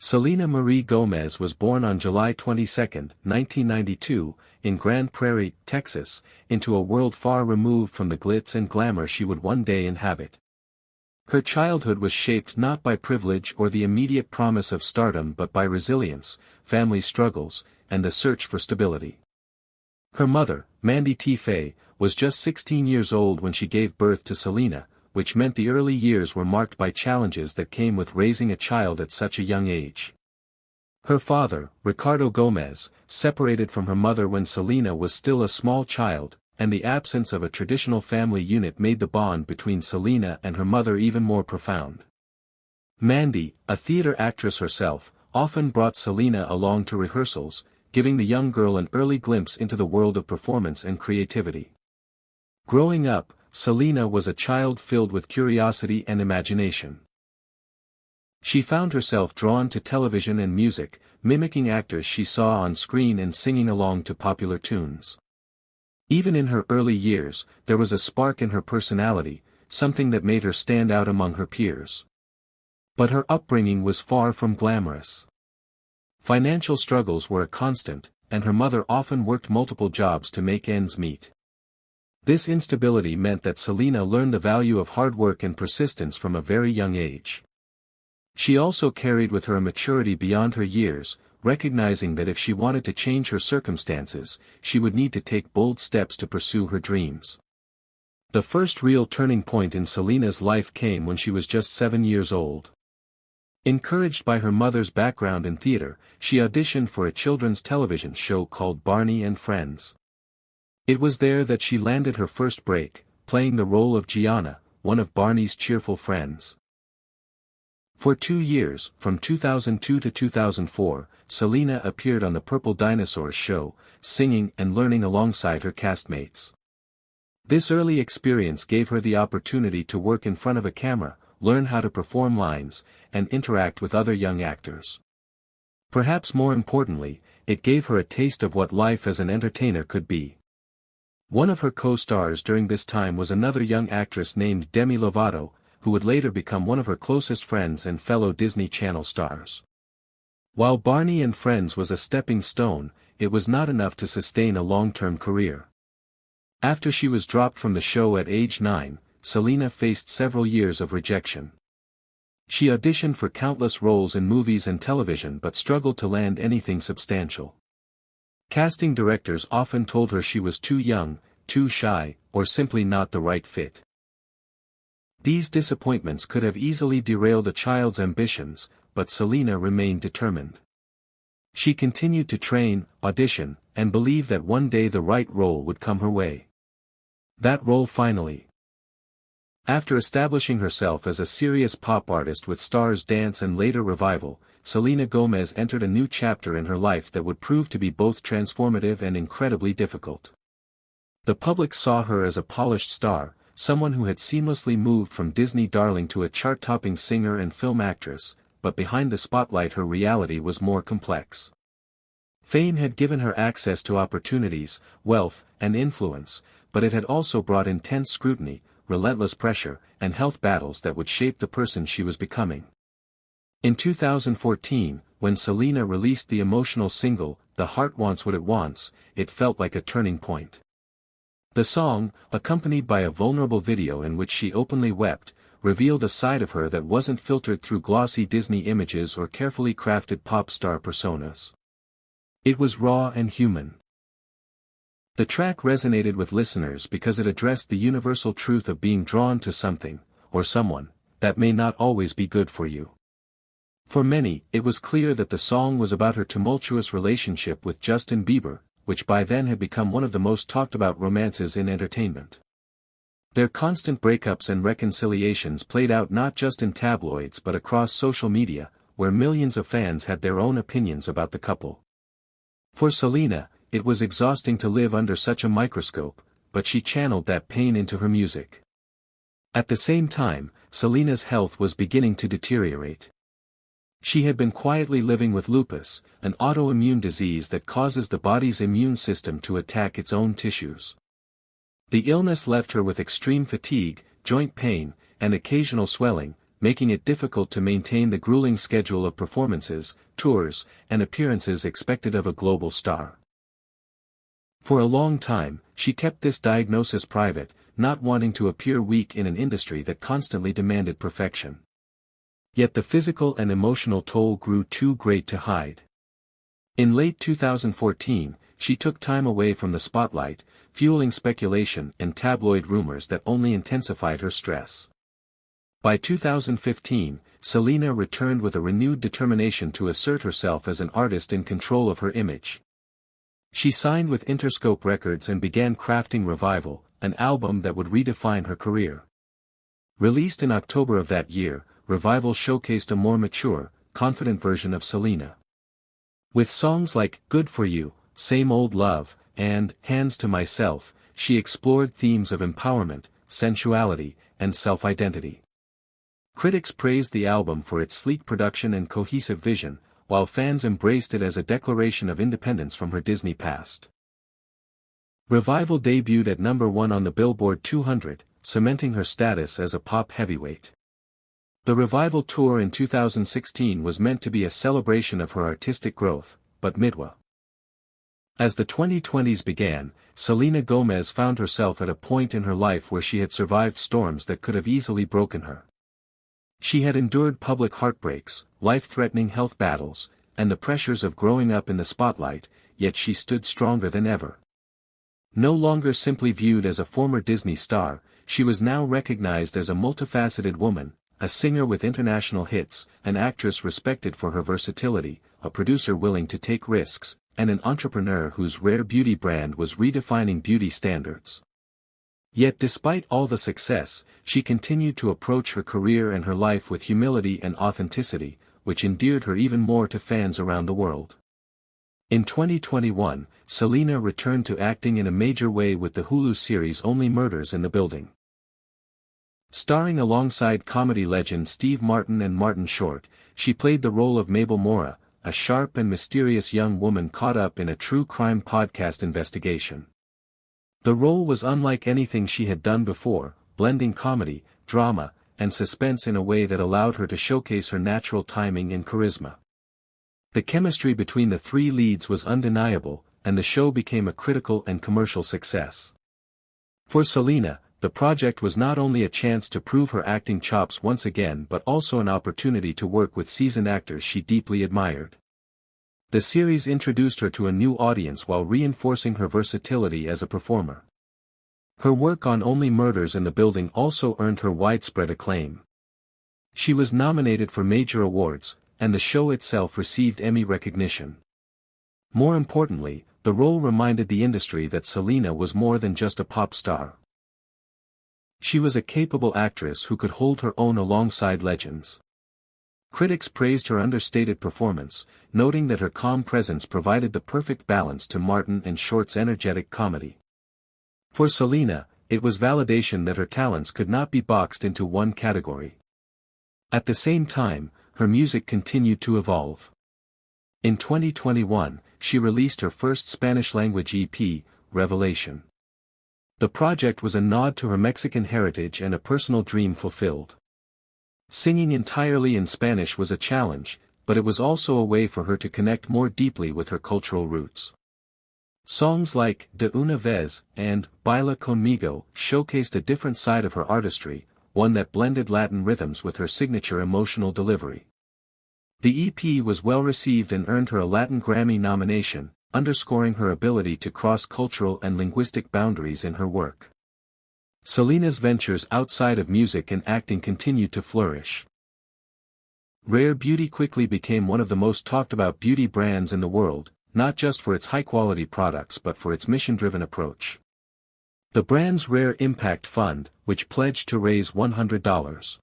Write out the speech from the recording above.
Selena Marie Gomez was born on July 22, 1992, in Grand Prairie, Texas, into a world far removed from the glitz and glamour she would one day inhabit. Her childhood was shaped not by privilege or the immediate promise of stardom but by resilience, family struggles, and the search for stability. Her mother, Mandy T. Fay, was just 16 years old when she gave birth to Selena, which meant the early years were marked by challenges that came with raising a child at such a young age. Her father, Ricardo Gomez, separated from her mother when Selena was still a small child, and the absence of a traditional family unit made the bond between Selena and her mother even more profound. Mandy, a theater actress herself, often brought Selena along to rehearsals, giving the young girl an early glimpse into the world of performance and creativity. Growing up, Selena was a child filled with curiosity and imagination. She found herself drawn to television and music, mimicking actors she saw on screen and singing along to popular tunes. Even in her early years, there was a spark in her personality, something that made her stand out among her peers. But her upbringing was far from glamorous. Financial struggles were a constant, and her mother often worked multiple jobs to make ends meet. This instability meant that Selena learned the value of hard work and persistence from a very young age. She also carried with her a maturity beyond her years, recognizing that if she wanted to change her circumstances, she would need to take bold steps to pursue her dreams. The first real turning point in Selena's life came when she was just 7 years old. Encouraged by her mother's background in theater, she auditioned for a children's television show called Barney and Friends. It was there that she landed her first break, playing the role of Gianna, one of Barney's cheerful friends. For 2 years, from 2002 to 2004, Selena appeared on the Purple Dinosaurs show, singing and learning alongside her castmates. This early experience gave her the opportunity to work in front of a camera, learn how to perform lines, and interact with other young actors. Perhaps more importantly, it gave her a taste of what life as an entertainer could be. One of her co-stars during this time was another young actress named Demi Lovato, who would later become one of her closest friends and fellow Disney Channel stars. While Barney and Friends was a stepping stone, it was not enough to sustain a long-term career. After she was dropped from the show at age 9, Selena faced several years of rejection. She auditioned for countless roles in movies and television but struggled to land anything substantial. Casting directors often told her she was too young, too shy, or simply not the right fit. These disappointments could have easily derailed a child's ambitions, but Selena remained determined. She continued to train, audition, and believe that one day the right role would come her way. That role finally. After establishing herself as a serious pop artist with Stars Dance and later Revival, Selena Gomez entered a new chapter in her life that would prove to be both transformative and incredibly difficult. The public saw her as a polished star, someone who had seamlessly moved from Disney darling to a chart-topping singer and film actress, but behind the spotlight her reality was more complex. Fame had given her access to opportunities, wealth, and influence, but it had also brought intense scrutiny, relentless pressure, and health battles that would shape the person she was becoming. In 2014, when Selena released the emotional single, The Heart Wants What It Wants, it felt like a turning point. The song, accompanied by a vulnerable video in which she openly wept, revealed a side of her that wasn't filtered through glossy Disney images or carefully crafted pop star personas. It was raw and human. The track resonated with listeners because it addressed the universal truth of being drawn to something, or someone, that may not always be good for you. For many, it was clear that the song was about her tumultuous relationship with Justin Bieber, which by then had become one of the most talked about romances in entertainment. Their constant breakups and reconciliations played out not just in tabloids but across social media, where millions of fans had their own opinions about the couple. For Selena, it was exhausting to live under such a microscope, but she channeled that pain into her music. At the same time, Selena's health was beginning to deteriorate. She had been quietly living with lupus, an autoimmune disease that causes the body's immune system to attack its own tissues. The illness left her with extreme fatigue, joint pain, and occasional swelling, making it difficult to maintain the grueling schedule of performances, tours, and appearances expected of a global star. For a long time, she kept this diagnosis private, not wanting to appear weak in an industry that constantly demanded perfection. Yet the physical and emotional toll grew too great to hide. In late 2014, she took time away from the spotlight, fueling speculation and tabloid rumors that only intensified her stress. By 2015, Selena returned with a renewed determination to assert herself as an artist in control of her image. She signed with Interscope Records and began crafting Revival, an album that would redefine her career. Released in October of that year, Revival showcased a more mature, confident version of Selena. With songs like Good For You, Same Old Love, and Hands to Myself, she explored themes of empowerment, sensuality, and self-identity. Critics praised the album for its sleek production and cohesive vision, while fans embraced it as a declaration of independence from her Disney past. Revival debuted at number 1 on the Billboard 200, cementing her status as a pop heavyweight. The Revival tour in 2016 was meant to be a celebration of her artistic growth, but midway. As the 2020s began, Selena Gomez found herself at a point in her life where she had survived storms that could have easily broken her. She had endured public heartbreaks, life-threatening health battles, and the pressures of growing up in the spotlight, yet she stood stronger than ever. No longer simply viewed as a former Disney star, she was now recognized as a multifaceted woman, a singer with international hits, an actress respected for her versatility, a producer willing to take risks, and an entrepreneur whose rare beauty brand was redefining beauty standards. Yet despite all the success, she continued to approach her career and her life with humility and authenticity, which endeared her even more to fans around the world. In 2021, Selena returned to acting in a major way with the Hulu series Only Murders in the Building. Starring alongside comedy legends Steve Martin and Martin Short, she played the role of Mabel Mora, a sharp and mysterious young woman caught up in a true crime podcast investigation. The role was unlike anything she had done before, blending comedy, drama, and suspense in a way that allowed her to showcase her natural timing and charisma. The chemistry between the three leads was undeniable, and the show became a critical and commercial success. For Selena, the project was not only a chance to prove her acting chops once again but also an opportunity to work with seasoned actors she deeply admired. The series introduced her to a new audience while reinforcing her versatility as a performer. Her work on Only Murders in the Building also earned her widespread acclaim. She was nominated for major awards, and the show itself received Emmy recognition. More importantly, the role reminded the industry that Selena was more than just a pop star. She was a capable actress who could hold her own alongside legends. Critics praised her understated performance, noting that her calm presence provided the perfect balance to Martin and Short's energetic comedy. For Selena, it was validation that her talents could not be boxed into one category. At the same time, her music continued to evolve. In 2021, she released her first Spanish-language EP, Revelation. The project was a nod to her Mexican heritage and a personal dream fulfilled. Singing entirely in Spanish was a challenge, but it was also a way for her to connect more deeply with her cultural roots. Songs like De Una Vez and Baila Conmigo showcased a different side of her artistry, one that blended Latin rhythms with her signature emotional delivery. The EP was well received and earned her a Latin Grammy nomination, underscoring her ability to cross cultural and linguistic boundaries in her work. Selena's ventures outside of music and acting continued to flourish. Rare Beauty quickly became one of the most talked about beauty brands in the world, not just for its high-quality products but for its mission-driven approach. The brand's Rare Impact Fund, which pledged to raise $100